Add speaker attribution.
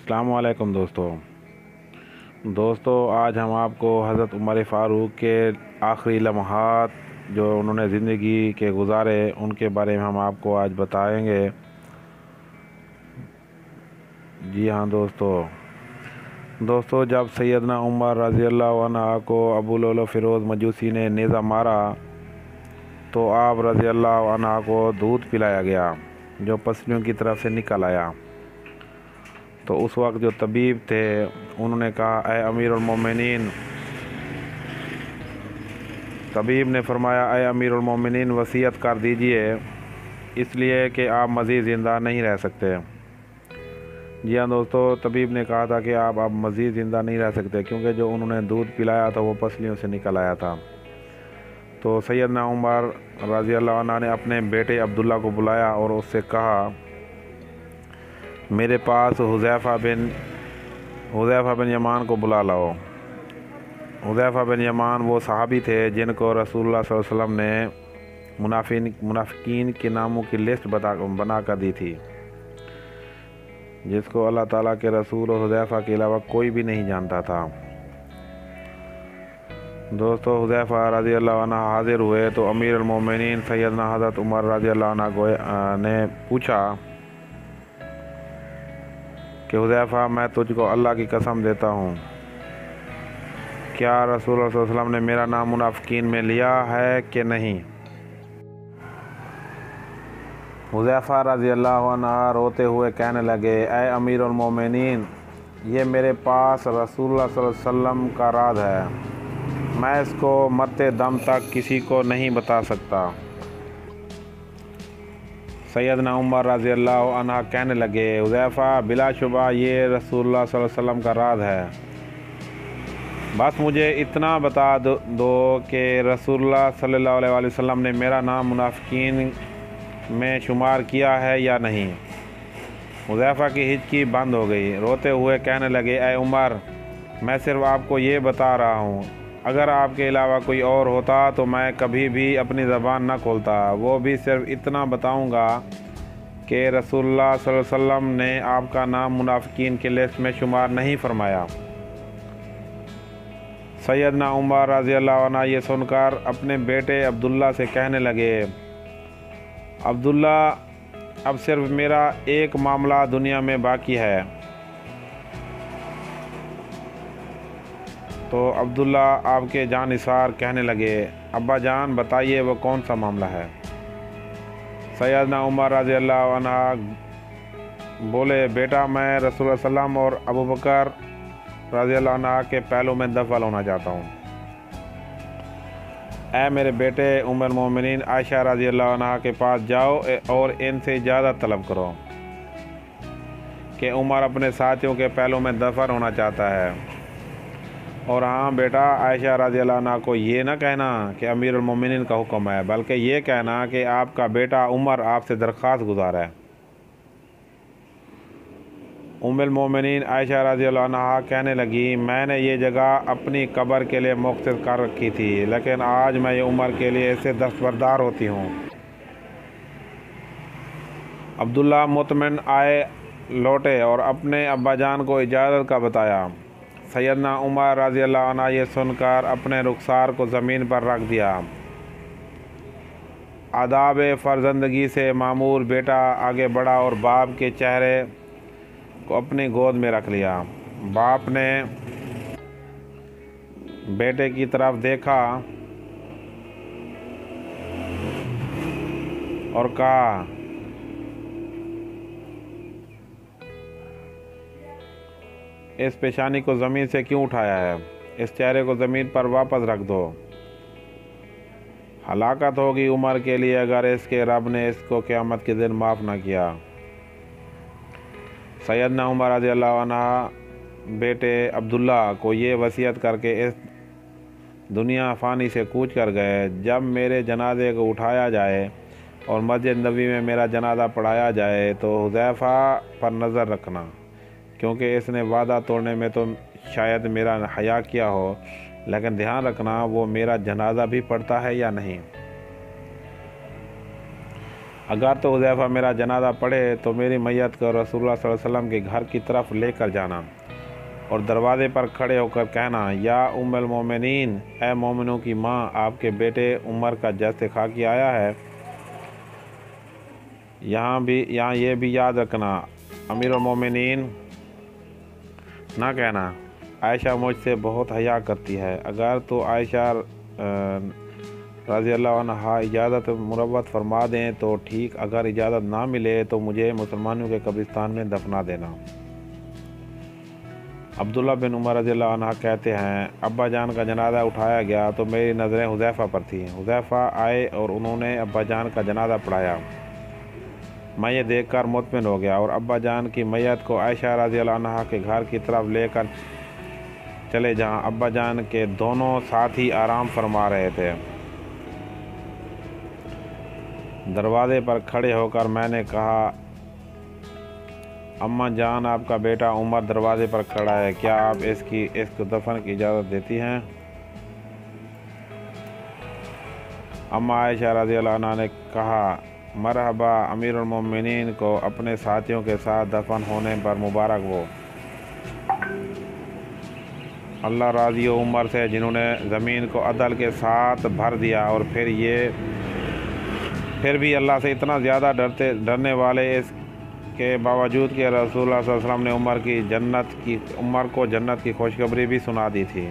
Speaker 1: अस्सलामुअलैकुम दोस्तों, आज हम आपको हज़रत उमर फ़ारूक के आखिरी लम्हात जो उन्होंने ज़िंदगी के गुज़ारे उनके बारे में हम आपको आज बताएंगे। जी हाँ दोस्तों, जब सैयदना उमर रज़ी अल्लाह अन्हु को अबू लुलु फ़िरोज़ मजूसी ने नेज़ा मारा तो आप रज़ी अल्लाह अन्हु को दूध पिलाया गया जो पसलियों की तरफ से निकल आया। तो उस वक्त जो तबीब थे उन्होंने कहा, ऐ अमीरुल मोमिनीन, तबीब ने फरमाया, ऐ अमीरुल मोमिनीन वसीयत कर दीजिए, इसलिए कि आप मज़ीद ज़िंदा नहीं रह सकते। जी हाँ दोस्तों, तबीब ने कहा था कि आप अब मज़ीद ज़िंदा नहीं रह सकते क्योंकि जो उन्होंने दूध पिलाया था वो पसलियों से निकल आया था। तो सैयदना उमर रज़ी अल्लाह अन्हु ने अपने बेटे अब्दुल्ला को बुलाया और उससे कहा, मेरे पास हुज़ैफ़ा बिन यमान को बुला लाओ। हुज़ैफ़ा बिन यमान वो सहाबी थे जिनको रसूलुल्लाह सल्लल्लाहु अलैहि वसल्लम ने मुनाफ़िकीन के नामों की लिस्ट बना कर दी थी, जिसको अल्लाह ताला के रसूल और हुज़ैफ़ा के अलावा कोई भी नहीं जानता था। दोस्तों, हुज़ैफ़ा रज़ी अल्लाह अन्हु हाज़िर हुए तो अमीरुल मोमिनीन सैयदना हज़रत उमर रज़ी अल्लाह अन्हु ने पूछा कि हुज़ैफ़ा, मैं तुझको अल्लाह की कसम देता हूँ, क्या रसूलुल्लाह सल्लल्लाहु अलैहि वसल्लम ने मेरा नाम मुनाफ़िकीन में लिया है कि नहीं? हुज़ैफ़ा रज़ी अल्लाह अन्हु रोते हुए कहने लगे, ऐ अमीरुल मोमिनीन, ये मेरे पास रसूलुल्लाह सल्लल्लाहु अलैहि वसल्लम का राज है, मैं इसको मरते दम तक किसी को नहीं बता सकता। सैयदना उमर रज़ी अल्लाह अन्हु कहने लगे, हुज़ैफ़ा, बिलाशुबा ये रसूलुल्लाह सल्लल्लाहु अलैहि वसल्लम का राज है, बस मुझे इतना बता दो कि रसूलुल्लाह सल्लल्लाहु अलैहि वसल्लम ने मेरा नाम मुनाफ़िकीन में शुमार किया है या नहीं। हुज़ैफ़ा की हिचकी बंद हो गई, रोते हुए कहने लगे, ऐ उमर, मैं सिर्फ़ आपको ये बता रहा हूँ, अगर आपके अलावा कोई और होता तो मैं कभी भी अपनी ज़बान न खोलता, वो भी सिर्फ़ इतना बताऊँगा कि रसूलुल्लाह सल्लल्लाहु अलैहि वसल्लम ने आपका नाम मुनाफ़िकीन की लिस्ट में शुमार नहीं फरमाया। सैयदना उमर रज़ी अल्लाह अन्हु ये सुनकर अपने बेटे अब्दुल्ला से कहने लगे, अब्दुल्ला, अब सिर्फ मेरा एक मामला दुनिया में बाकी है। तो अब्दुल्ला आपके जानिसार कहने लगे, अब्बा जान, बताइए वो कौन सा मामला है। सैयदना उमर रज़ी अल्लाह अन्हु बोले, बेटा, मैं रसूलुल्लाह सल्लल्लाहु अलैहि वसल्लम और अबू बकर रज़ी अल्लाह अन्हु के पहलू में दफन होना चाहता हूँ। ऐ मेरे बेटे उम्मुल मोमिनीन आयशा रज़ी अल्लाह अन्हा के पास जाओ और इनसे इजाज़त तलब करो कि उमर अपने साथियों के पहलू में दफन होना चाहता है। और हाँ बेटा, आयशा रज़ी अल्लाह अन्हा को ये ना कहना कि अमीरुल मोमिनीन का हुक्म है, बल्कि ये कहना कि आपका बेटा उमर आपसे दरख्वास्त गुज़ार है। उम्मुल मोमिनीन आयशा रज़ी अल्लाह अन्हा कहने लगी, मैंने ये जगह अपनी कब्र के लिए मुख्तस कर रखी थी, लेकिन आज मैं ये उमर के लिए इससे दस्तबरदार होती हूँ। अब्दुल्ला मुतमिन आए लौटे और अपने अब्बाजान को इजाज़त का बताया। सैयदना उमर रज़ी अल्लाह अन्हु ये सुनकर अपने रुखसार को ज़मीन पर रख दिया। आदाब फ़र्जंदगी से मामूर बेटा आगे बढ़ा और बाप के चेहरे को अपनी गोद में रख लिया। बाप ने बेटे की तरफ देखा और कहा, इस पेशानी को ज़मीन से क्यों उठाया है? इस चेहरे को ज़मीन पर वापस रख दो। हलाकत होगी उमर के लिए अगर इसके रब ने इसको क़यामत के दिन माफ़ ना किया। सैयदना उमर रज़ी अल्लाह अन्हु बेटे अब्दुल्ला को ये वसीयत करके इस दुनिया फ़ानी से कूच कर गए, जब मेरे जनाजे को उठाया जाए और मस्जिद नबी में मेरा जनाजा पढ़ाया जाए तो हुज़ैफ़ा पर नज़र रखना, क्योंकि इसने वादा तोड़ने में तो शायद मेरा हया किया हो, लेकिन ध्यान रखना वो मेरा जनाजा भी पढ़ता है या नहीं। अगर तो हुज़ैफ़ा मेरा जनाजा पढ़े तो मेरी मैयत को रसूलुल्लाह सल्लल्लाहु अलैहि वसल्लम के घर की तरफ लेकर जाना और दरवाज़े पर खड़े होकर कहना, या उम्मुल मोमिनीन, ए मोमिनों की माँ, आपके बेटे उमर का जश्न खाकी आया है। यहाँ ये भी याद रखना, अमीरुल मोमिनीन ना कहना, आयशा मुझसे बहुत हया करती है। अगर तो आयशा रज़ी अल्लाह अन्हा इजाज़त मुरव्वत फरमा दें तो ठीक, अगर इजाज़त ना मिले तो मुझे मुसलमानों के कब्रिस्तान में दफना देना। अब्दुल्ला बिन उमर रज़ी अल्लाह अन्हा कहते हैं, अब्बा जान का जनाजा उठाया गया तो मेरी नज़रें हुज़ैफ़ा पर थीं। हुज़ैफ़ा आए और उन्होंने अब्बा जान का जनाजा पढ़ाया। मैं ये देखकर मुतमिन हो गया और अब्बा जान की मैयत को आयशा रज़ी अल्लाह अन्हा के घर की तरफ लेकर चले, जहाँ अब्बा जान के दोनों साथी आराम फरमा रहे थे। दरवाज़े पर खड़े होकर मैंने कहा, अम्मा जान, आपका बेटा उमर दरवाज़े पर खड़ा है, क्या आप इसको दफन की इजाज़त देती हैं? अम्मा आयशा रज़ी अल्लाह अन्हा ने कहा, मरहबा, अमीरुल मोमिनीन को अपने साथियों के साथ दफन होने पर मुबारक हो। अल्लाह राज़ी हो उमर से, जिन्होंने ज़मीन को अदल के साथ भर दिया और फिर भी अल्लाह से इतना ज़्यादा डरने वाले इसके बावजूद कि रसूलुल्लाह सल्लल्लाहु अलैहि वसल्लम ने उमर को जन्नत की खुशखबरी भी सुना दी थी।